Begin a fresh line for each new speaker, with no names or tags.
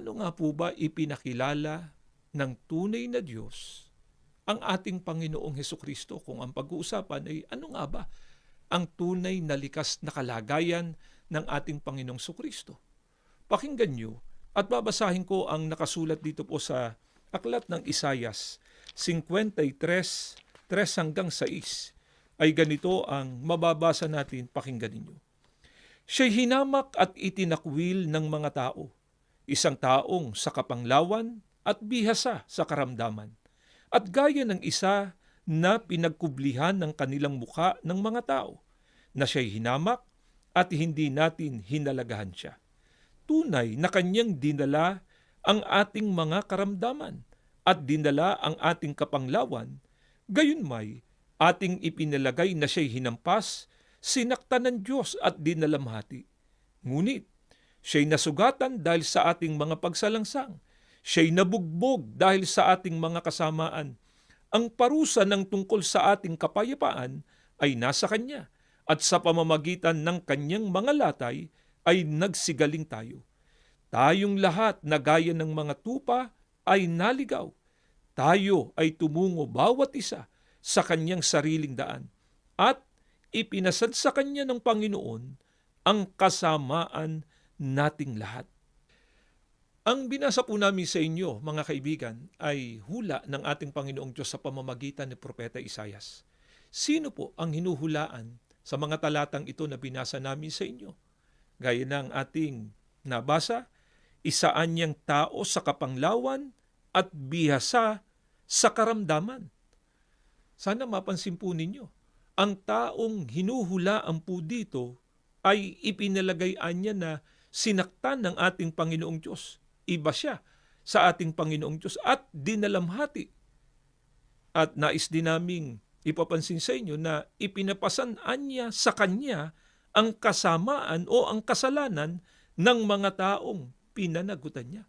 paano nga po ba ipinakilala ng tunay na Diyos ang ating Panginoong Hesukristo? Kung ang pag-uusapan ay ano nga ba ang tunay na likas na kalagayan ng ating Panginoong Hesukristo? Pakinggan nyo at babasahin ko ang nakasulat dito po sa aklat ng Isayas 53:3-6. Ay ganito ang mababasa natin, pakinggan ninyo. Siya'y hinamak at itinakwil ng mga tao, isang taong sa kapanglawan at bihasa sa karamdaman, at gaya ng isa na pinagkublihan ng kanilang muka ng mga tao, na siya'y hinamak at hindi natin hinalagahan siya. Tunay na kanyang dinala ang ating mga karamdaman at dinala ang ating kapanglawan, gayunmay ating ipinalagay na siya'y hinampas, sinaktan ng Diyos at dinalamhati. Ngunit siya'y nasugatan dahil sa ating mga pagsalangsang, siya'y nabugbog dahil sa ating mga kasamaan. Ang parusa ng tungkol sa ating kapayapaan ay nasa Kanya, at sa pamamagitan ng Kanyang mga latay ay nagsigaling tayo. Tayong lahat na gaya ng mga tupa ay naligaw. Tayo ay tumungo bawat isa sa kanyang sariling daan, at ipinasad sa Kanya ng Panginoon ang kasamaan nating lahat. Ang binasa po namin sa inyo, mga kaibigan, ay hula ng ating Panginoong Diyos sa pamamagitan ni Propeta Isayas. Sino po ang hinuhulaan sa mga talatang ito na binasa namin sa inyo? Gaya ng ating nabasa, isaan niyang tao sa kapanglawan at bihasa sa karamdaman. Sana mapansin po ninyo, ang taong hinuhulaan po dito ay ipinalagayan niya na sinaktan ng ating Panginoong Diyos. Iba siya sa ating Panginoong Diyos at dinalamhati. At nais din naming ipapansin sa inyo na ipinapasaan niya sa Kanya ang kasamaan o ang kasalanan ng mga taong pinanagutan niya.